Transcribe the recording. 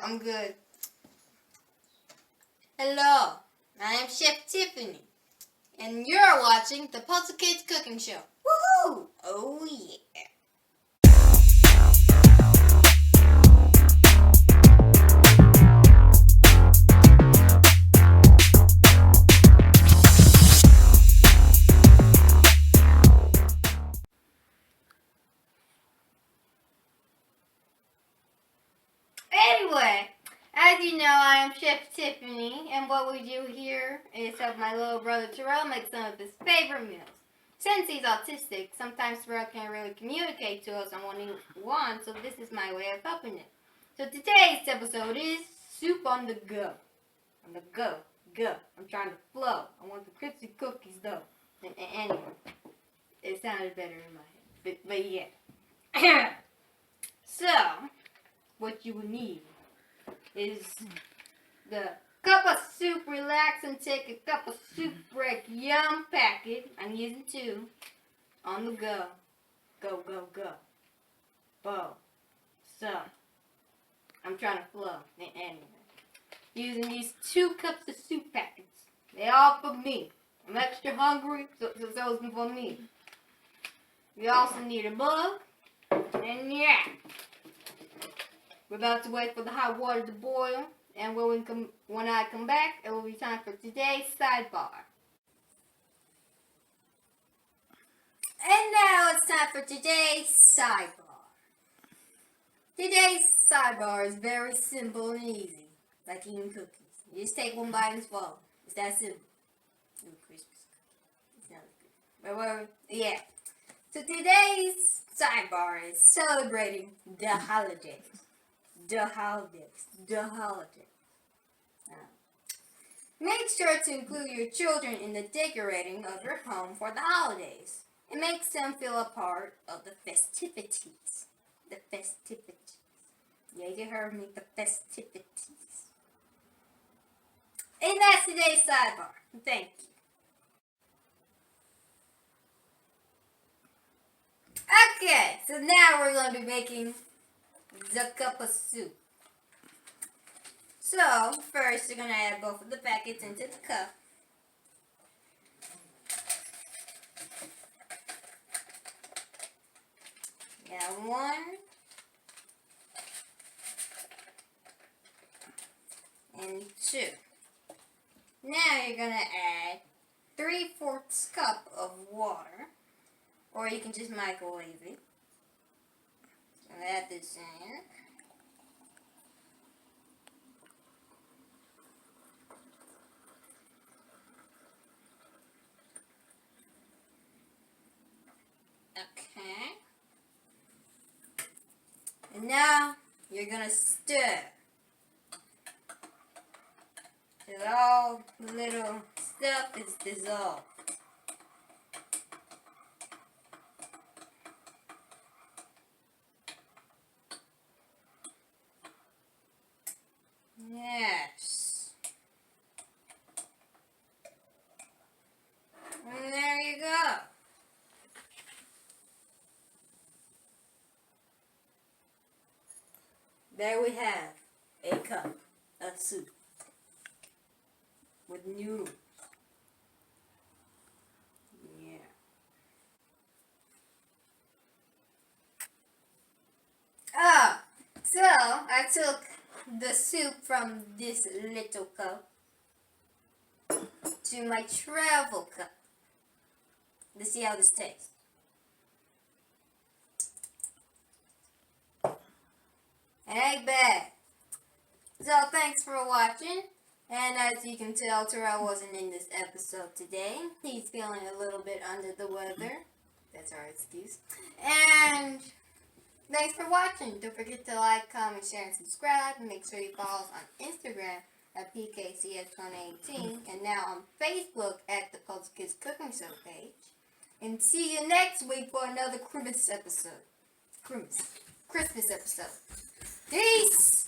I'm good. Hello, I am Chef Tiffany, and you're watching the Puzzle Kidz Cooking Show. Woohoo! Oh yeah! Anyway, as you know, I am Chef Tiffany, and what we do here is help my little brother Terrell make some of his favorite meals. Since he's autistic, sometimes Terrell can't really communicate to us on what he wants, so this is my way of helping him. So today's episode is soup on the go. On the go. I'm trying to flow. I want the crispy cookies though. And anyway, it sounded better in my head. But yeah. So, what you will need is the cup of soup, relax and take a cup of soup break yum packet. I'm using 2. On the go. Go. Bow. So, I'm trying to flow. Anyway. Using these 2 cups of soup packets. They all for me. I'm extra hungry, so it's for me. We also need a mug. And yeah. We're about to wait for the hot water to boil, and when I come back, it will be time for today's sidebar. And now it's time for today's sidebar. Today's sidebar is very simple and easy, like eating cookies. You just take one bite and swallow. It's that simple. Ooh, Christmas cookie. It's not as good. But yeah. So today's sidebar is celebrating the holidays. The holidays. Make sure to include your children in the decorating of your home for the holidays. It makes them feel a part of the festivities. The festivities. Yeah, you heard me, the festivities. And that's today's sidebar. Thank you. Okay, so now we're going to be making the cup of soup. So, first you're going to add both of the packets into the cup. Got 1. And 2. Now you're going to add 3/4 cup of water. Or you can just microwave it. So add this in. Okay. And now you're gonna stir. Till all the little stuff is dissolved. Yes. And there you go. There we have a cup of soup with noodles. Yeah. Oh, so I took the soup from this little cup to my travel cup. Let's see how this tastes. It ain't bad. So thanks for watching. And as you can tell, Terrell wasn't in this episode today. He's feeling a little bit under the weather. That's our excuse. And thanks for watching. Don't forget to like, comment, share, and subscribe. And make sure you follow us on Instagram at PKCS2018. And now on Facebook at the Puzzle Kidz Cooking Show page. And see you next week for another Christmas episode. Christmas episode. Peace!